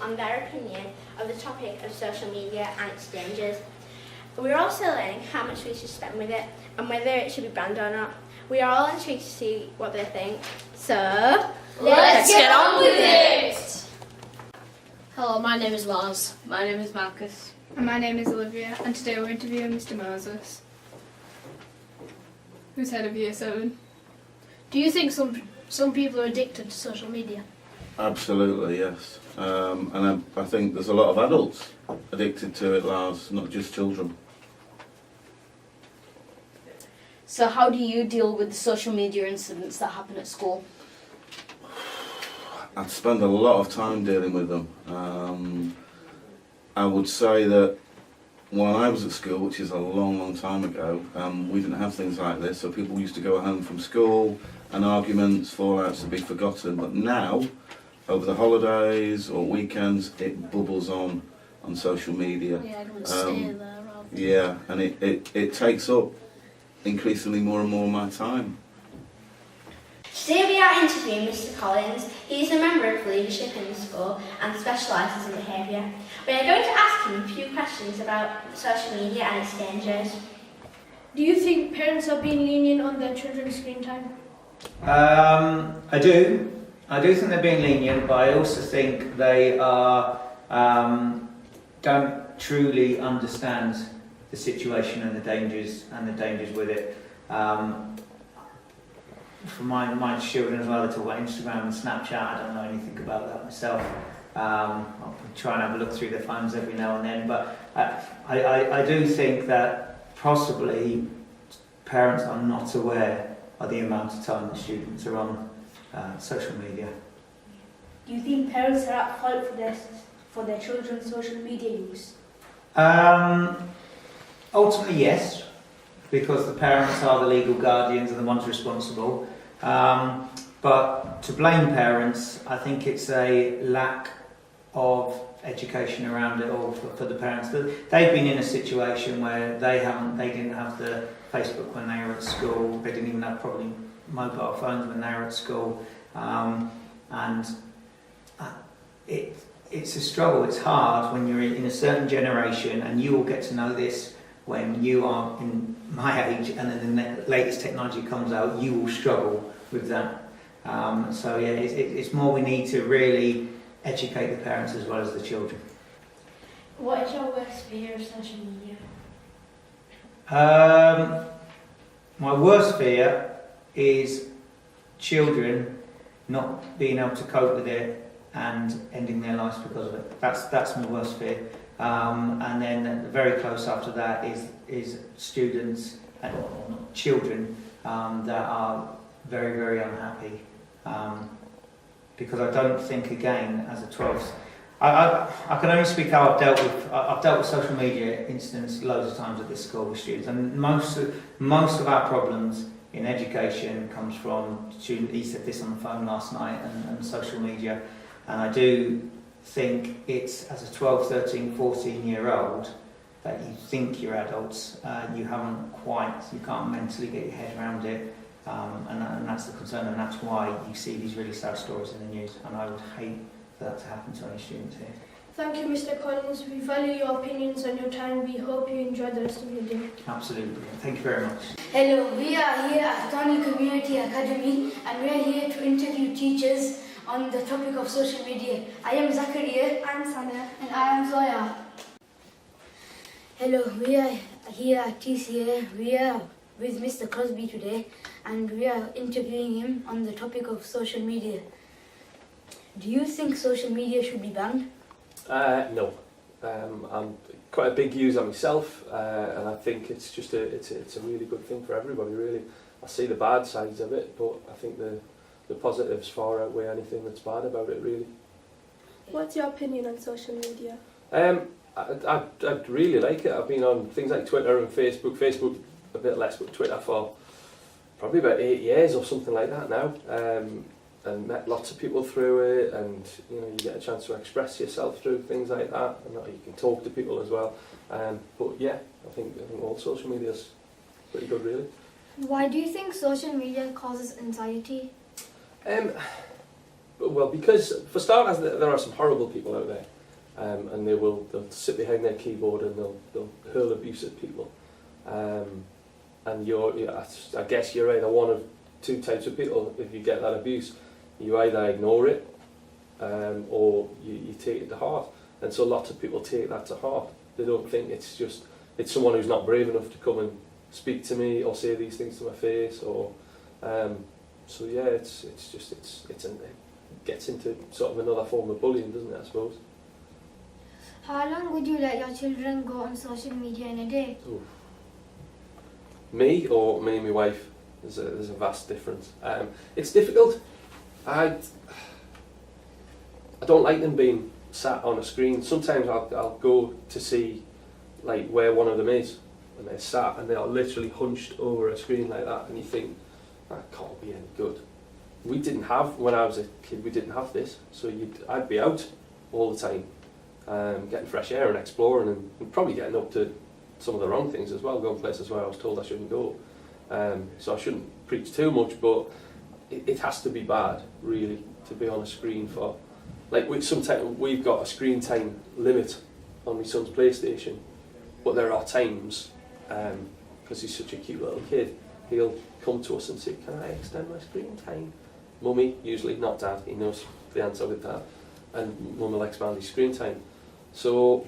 on their opinion of the topic of social media and its dangers. We're also learning how much we should spend with it and whether it should be banned or not. We are all intrigued to see what they think. So, let's get on with it! Hello, my name is Lars. My name is Marcus. And my name is Olivia, and today we're interviewing Mr. Moses, who's head of Year 7. Do you think some people are addicted to social media? Absolutely, yes. And I think there's a lot of adults addicted to it, Lars, not just children. So how do you deal with the social media incidents that happen at school? I spend a lot of time dealing with them. I would say that when I was at school, which is a long time ago, we didn't have things like this, so people used to go home from school and arguments, fallouts would be forgotten. But now, over the holidays or weekends, it bubbles on social media. Yeah, everyone's staying there. Yeah, and it takes up increasingly more and more of my time. today we are interviewing Mr. Collins. He is a member of leadership in the school and specialises in behaviour. We are going to ask him a few questions about social media and its dangers. Do you think parents are being lenient on their children's screen time? I do. I do think they're being lenient, but I also think they are don't truly understand the situation and the dangers with it. For my children as well, they talk about Instagram and Snapchat. I don't know anything about that myself. I'll try and have a look through their phones every now and then, but I do think that possibly parents are not aware of the amount of time that students are on social media. Do you think parents are at fault for their children's social media use? Ultimately, yes, because the parents are the legal guardians and the ones responsible. But to blame parents, I think it's a lack of education around it all for the parents. They've been in a situation where they didn't have the Facebook when they were at school. They didn't even have probably mobile phones when they were at school, and it's a struggle. It's hard when you're in a certain generation, and you will get to know this when you are in my age, and then the latest technology comes out. You will struggle with that. So yeah, it's more we need to really educate the parents as well as the children. What is your worst fear of social media? My worst fear is children not being able to cope with it and ending their lives because of it. That's my worst fear. And then very close after that is students and children that are very, very unhappy. Because I don't think, again, as a 12th, I can only speak how I've dealt with social media incidents loads of times at this school with students, and most of our problems in education comes from students. He said this on the phone last night, and social media, and I do think it's as a 12, 13, 14-year-old that you think you're adults, you can't mentally get your head around it. And that's the concern, and that's why you see these really sad stories in the news, and I would hate for that to happen to any students here. Thank you, Mr. Collins. We value your opinions and your time. We hope you enjoy the rest of your day. Absolutely. Thank you very much. Hello, we are here at Thornhill Community Academy, and we are here to interview teachers on the topic of social media. I am Zakaria. I'm Sana. And I am Zoya. Hello, we are here at TCA. We are with Mr. Crosby today, and we are interviewing him on the topic of social media. Do you think social media should be banned? No. I'm quite a big user myself, and I think it's just it's a really good thing for everybody, really. I see the bad sides of it, but I think the positives far outweigh anything that's bad about it, really. What's your opinion on social media? I'd really like it. I've been on things like Twitter and Facebook a bit less, but Twitter for probably about 8 years or something like that now, and met lots of people through it, and you get a chance to express yourself through things like that, and you can talk to people as well. But yeah, I think all social media is pretty good, really. Why do you think social media causes anxiety? Well, because for starters, there are some horrible people out there, and they'll sit behind their keyboard and they'll hurl abuse at people, and I guess you're either one of two types of people. If you get that abuse, you either ignore it, or you take it to heart. And so lots of people take that to heart. They don't think it's someone who's not brave enough to come and speak to me or say these things to my face, or so yeah, it gets into sort of another form of bullying, doesn't it, I suppose. How long would you let your children go on social media in a day? Oof. Me or me and my wife? There's a vast difference. It's difficult. I don't like them being sat on a screen. Sometimes I'll go to see like where one of them is, and they're sat and they are literally hunched over a screen like that, and you think that can't be any good. We didn't have, when I was a kid, we didn't have this, so I'd be out all the time, getting fresh air and exploring, and probably getting up to some of the wrong things as well, going places where I was told I shouldn't go. So I shouldn't preach too much, but it has to be bad, really, to be on a screen for, like we've got a screen time limit on my son's PlayStation, but there are times, because he's such a cute little kid, he'll come to us and say, "Can I extend my screen time?" Mummy, usually, not Dad, he knows the answer with that, and Mum will expand his screen time. So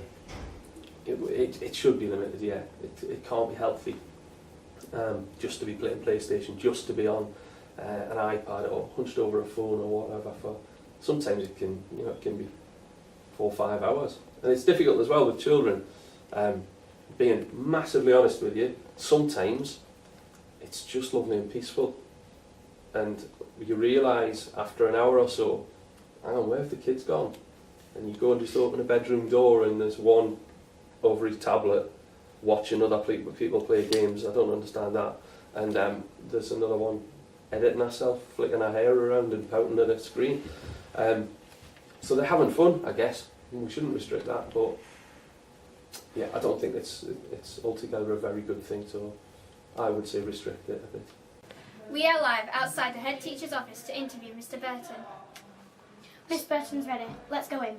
it should be limited, yeah. It can't be healthy just to be playing PlayStation, just to be on an iPad or hunched over a phone or whatever. For sometimes it can be 4 or 5 hours, and it's difficult as well with children. Being massively honest with you, sometimes it's just lovely and peaceful, and you realise after an hour or so, hang on, where have the kids gone? And you go and just open a bedroom door and there's one over his tablet watching other people play games. I don't understand that. And there's another one editing herself, flicking her hair around and pouting at a screen. So they're having fun, I guess. We shouldn't restrict that, but yeah, I don't think it's altogether a very good thing, so I would say restrict it a bit. We are live outside the head teacher's office to interview Mr. Burton. Miss Burton's ready. Let's go in.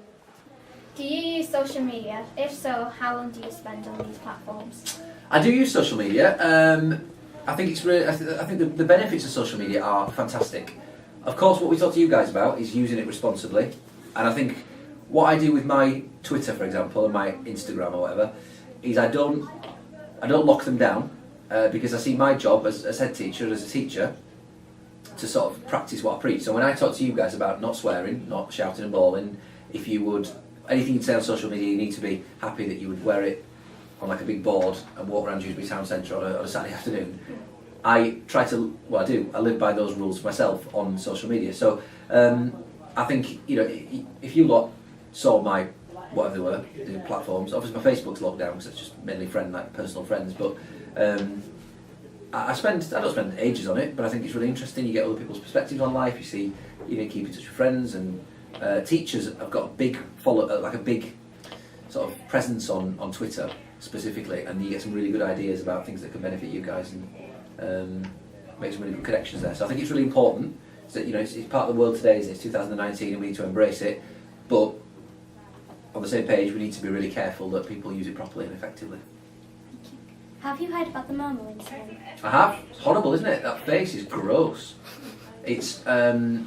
Do you use social media? If so, how long do you spend on these platforms? I do use social media. I think it's really. I think the benefits of social media are fantastic. Of course, what we talk to you guys about is using it responsibly, and I think what I do with my Twitter, for example, and my Instagram or whatever, is I don't lock them down because I see my job as head teacher, as a teacher, to sort of practice what I preach. So when I talk to you guys about not swearing, not shouting and bawling, if you would, anything you'd say on social media, you need to be happy that you would wear it on like a big board and walk around Dewsbury Town Centre on a Saturday afternoon. I try to, well I do, I live by those rules myself on social media. So I think, if you lot saw my, whatever they were, the platforms, obviously my Facebook's locked down because it's just mainly personal friends, but I don't spend ages on it, but I think it's really interesting. You get other people's perspectives on life. You see, keep in touch with friends, and teachers have got a big a big sort of presence on Twitter specifically, and you get some really good ideas about things that can benefit you guys, and make some really good connections there. So I think it's really important that it's part of the world today. It's 2019, and we need to embrace it. But on the same page, we need to be really careful that people use it properly and effectively. Have you heard about the Momo incident? I have. It's horrible, isn't it? That face is gross. It's. I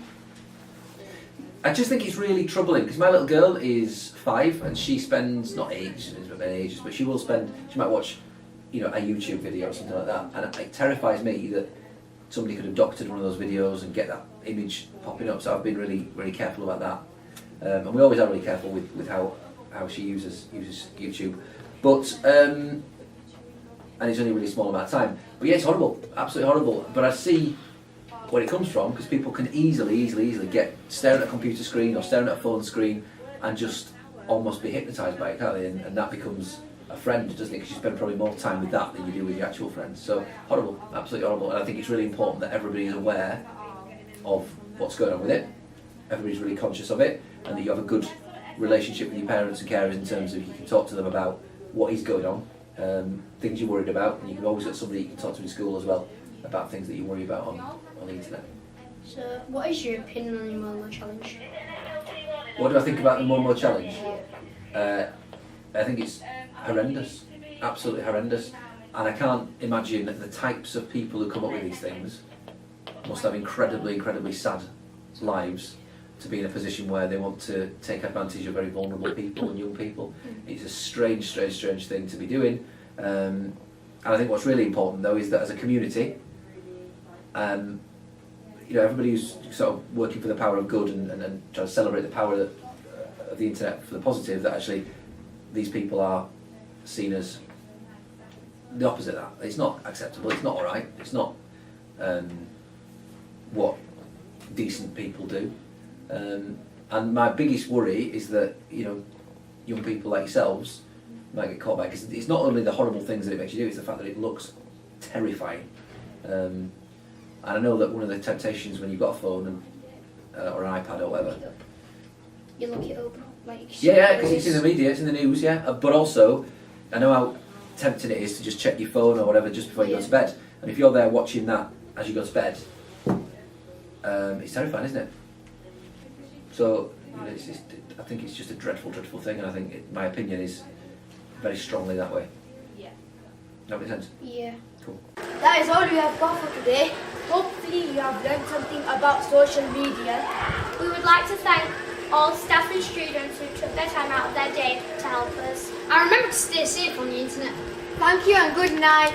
just think it's really troubling because my little girl is 5 and she spends ages, but she might watch, a YouTube video or something like that, and it terrifies me that somebody could have doctored one of those videos and get that image popping up. So I've been really, really careful about that, and we always are really careful with how she uses YouTube, but. And it's only a really small amount of time. But yeah, it's horrible, absolutely horrible. But I see where it comes from, because people can easily get staring at a computer screen or staring at a phone screen and just almost be hypnotised by it, can't they? And that becomes a friend, doesn't it? Because you spend probably more time with that than you do with your actual friends. So horrible, absolutely horrible. And I think it's really important that everybody is aware of what's going on with it. Everybody's really conscious of it, and that you have a good relationship with your parents and carers in terms of you can talk to them about what is going on. Things you're worried about, and you can always get somebody you can talk to in school as well about things that you worry about on the internet. So, what is your opinion on your Momo challenge? What do I think about the Momo challenge? I think it's horrendous, absolutely horrendous, and I can't imagine the types of people who come up with these things must have incredibly sad lives to be in a position where they want to take advantage of very vulnerable people and young people. It's a strange thing to be doing, and I think what's really important though is that as a community, everybody who's sort of working for the power of good and trying to celebrate the power of the internet for the positive, that actually these people are seen as the opposite of that. It's not acceptable, it's not alright, it's not what decent people do. And my biggest worry is that, young people like yourselves might get caught by it, because it's not only the horrible things that it makes you do, it's the fact that it looks terrifying. And I know that one of the temptations when you've got a phone or an iPad or whatever. You look it up, like. Yeah, because it's in the media, it's in the news, yeah. But also, I know how tempting it is to just check your phone or whatever just before you go to bed. And if you're there watching that as you go to bed, it's terrifying, isn't it? So, I think it's just a dreadful thing, and I think my opinion is very strongly that way. Yeah. That makes sense? Yeah. Cool. That is all we have got for today. Hopefully you have learned something about social media. We would like to thank all staff and students who took their time out of their day to help us. And remember to stay safe on the internet. Thank you and good night.